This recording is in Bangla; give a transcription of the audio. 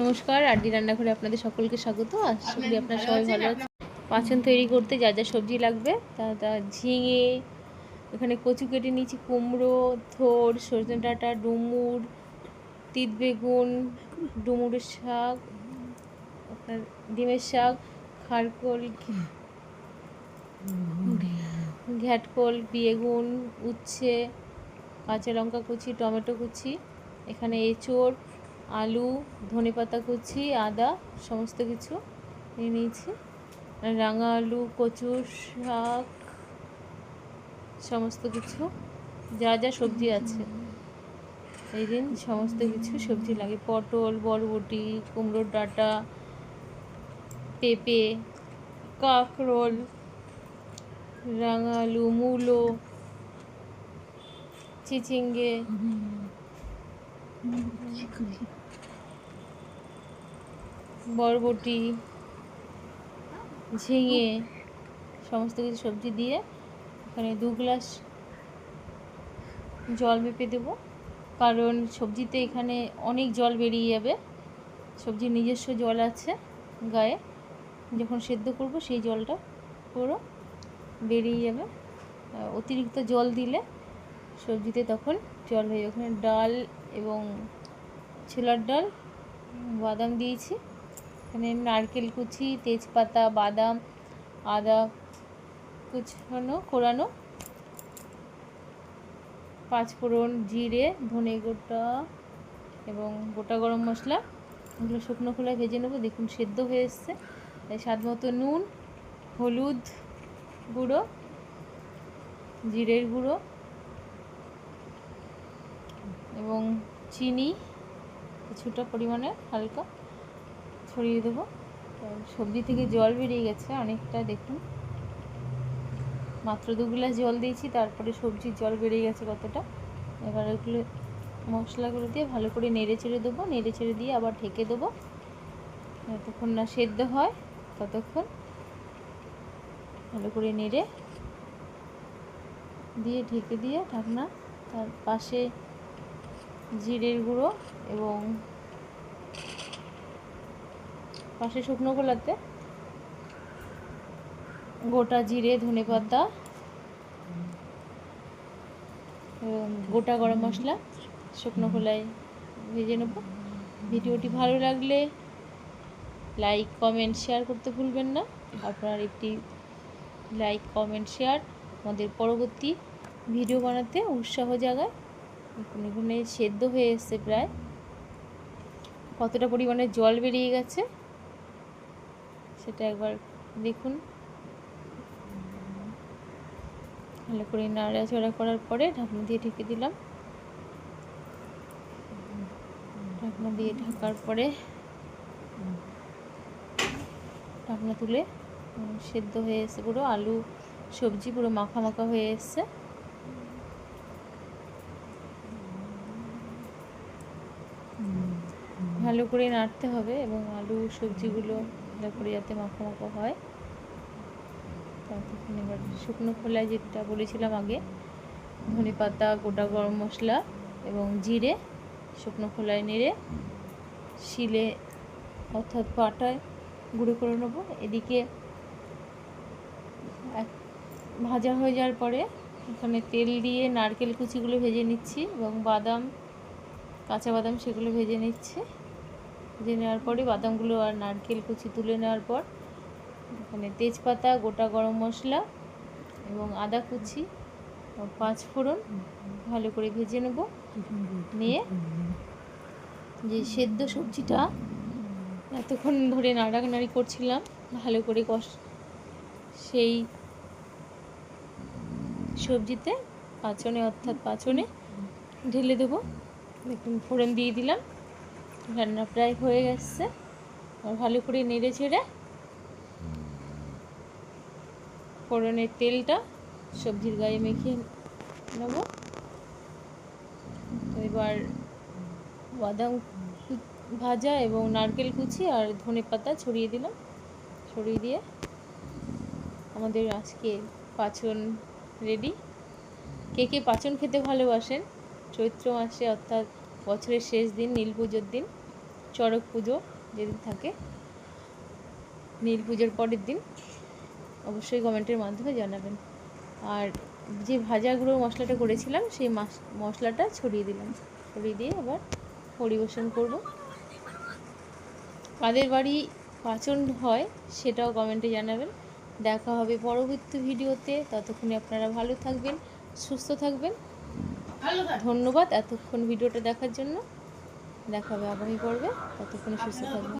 নমস্কার, আরডি রান্নাঘরে আপনাদের সকলকে স্বাগত। আশা করি আপনারা সবাই ভালো আছেন। পাঁচন তৈরি করতে যা যা সবজি লাগবে তা ঝিঙে, এখানে কচু কেটে নিয়েছি, কুমড়ো, থোর, সজনে ডাঁটা, ডুমুর, তিত বেগুন, ডুমুরের শাক, আপনার ডিমের শাক, খারকোল, ঘ্যাটকোল, বেগুন, উচ্ছে, কাঁচা লঙ্কা কুচি, টমেটো কুচি, এখানে এঁচোড়, আলু, ধনেপাতা কুচি, আদা, সমস্ত কিছু নিয়ে নিয়েছি। রাঙা আলু, কচু শাক, সমস্ত কিছু যা যা সবজি আছে এই দিন সমস্ত কিছু সবজি লাগে। পটল, বরবটি, কুমড়োর ডাঁটা, পেঁপে, কাঁকরোল, রাঙা আলু, মূলো, চিচিঙ্গে, বরবটি, ঝিঙে, সমস্ত কিছু সবজি দিয়ে এখানে 2 গ্লাস জল মেপে দেবো, কারণ সবজিতে এখানে অনেক জল বেরিয়ে যাবে। সবজির নিজস্ব জল আছে গায়ে, যখন সেদ্ধ করব সেই জলটা পুরো বেরিয়ে যাবে। অতিরিক্ত জল দিলে সবজিতে তখন জল হয়ে যাবে। ওখানে ডাল এবং ছোলার ডাল, বাদাম দিয়েছি। এখানে নারকেল কুচি, তেজপাতা, বাদাম, আদা কুচানো কোরানো, পাঁচফোড়ন, জিরে, ধনে গোটা এবং গোটা গরম মশলা, এগুলো শুকনো খোলায় ভেজে নেবো। দেখুন সেদ্ধ হয়ে এসছে। স্বাদ মতো নুন, হলুদ গুঁড়ো, জিরের গুঁড়ো এবং চিনি কিছুটা পরিমাণে হালকা ছড়িয়ে দেবো। সবজি থেকে জল বেরিয়ে গেছে অনেকটা, দেখুন মাত্র 2 গ্লাস জল দিয়েছি, তারপরে সবজির জল বেরিয়ে গেছে কতটা। এবার ওগুলো মশলাগুলো দিয়ে ভালো করে নেড়ে চেড়ে দেবো। নেড়ে চেড়ে দিয়ে আবার ঢেকে দেবো, যতক্ষণ না সেদ্ধ হয় ততক্ষণ ভালো করে নেড়ে দিয়ে ঢেকে দিয়ে ঢাকনা। তার পাশে জিরের গুঁড়ো এবং পাশে শুকনো খোলাতে গোটা জিরে, ধনেপাতা এবং গোটা গরম মশলা শুকনো খোলায় ভেজে নেব। ভিডিওটি ভালো লাগলে লাইক, কমেন্ট, শেয়ার করতে ভুলবেন না। আপনার একটি লাইক, কমেন্ট, শেয়ার আমাদের পরবর্তী ভিডিও বানাতে উৎসাহ জাগায়। এখানে সেদ্ধ হয়ে এসছে প্রায়, কতটা পরিমাণে জল বেরিয়ে গেছে সেটা একবার দেখুন। ভালো করে নাড়াচাড়া করার পরে ঢাকনা দিয়ে ঢেকে দিলাম। ঢাকনা দিয়ে ঢাকার পরে ঢাকনা তুলে সেদ্ধ হয়ে এসছে, পুরো আলু সবজি পুরো মাখা মাখা হয়ে এসছে। ভালো করে নাড়তে হবে এবং আলু সবজিগুলো ভালো করে যাতে মাখা মাখা হয়। ততক্ষণ এবার শুকনো খোলায় যেটা বলেছিলাম আগে, ধনেপাতা, গোটা গরম মশলা এবং জিরে শুকনো খোলায় নেড়ে শিলে অর্থাৎ পাটায় গুঁড়ো করে নেবো। এদিকে ভাজা হয়ে যাওয়ার পরে এখানে তেল দিয়ে নারকেল কুচিগুলো ভেজে নিচ্ছি এবং বাদাম, কাঁচা বাদাম সেগুলো ভেজে নিচ্ছি। ভেজে নেওয়ার পরে বাদামগুলো আর নারকেল কুচি তুলে নেওয়ার পর এখানে তেজপাতা, গোটা গরম মশলা এবং আদা কুচি ও পাঁচফোড়ন ভালো করে ভেজে নেব। নিয়ে যে সেদ্ধ সবজিটা এতক্ষণ ধরে নাড়ানাড়ি করছিলাম ভালো করে সেই সবজিতে পাঁচনে ঢেলে দেবো। দেখুন ফোড়ন দিয়ে দিলাম, রান্না প্রায় হয়ে গেছে। আর ভালো করে নেড়ে ছেড়ে ফোড়নের তেলটা সবজির গায়ে মেখে নেব। তো এবার বাদাম ভাজা এবং নারকেল কুচি আর ধনেপাতা ছড়িয়ে দিলাম। ছড়িয়ে দিয়ে আমাদের আজকে পাঁচন রেডি। কে কে পাঁচন খেতে ভালোবাসেন চৈত্র মাসে, অর্থাৎ বছরের শেষ দিন, নীল পুজোর দিন, চড়ক পুজো যেদিন থাকে, নীল পুজোর পরের দিন, অবশ্যই কমেন্টের মাধ্যমে জানাবেন। আর যে ভাজা গুঁড়ো মশলাটা করেছিলাম সেই মশলাটা ছড়িয়ে দিলাম, ছড়িয়ে দিয়ে আবার পরিবেশন করব। কাদের বাড়ি পাচন হয় সেটাও কমেন্টে জানাবেন। দেখা হবে পরবর্তী ভিডিওতে, ততক্ষণে আপনারা ভালো থাকবেন, সুস্থ থাকবেন। ধন্যবাদ এতক্ষণ ভিডিওটা দেখার জন্য। দেখা হবে আগামী পর্বে, ততক্ষণে সুস্থ থাকবেন।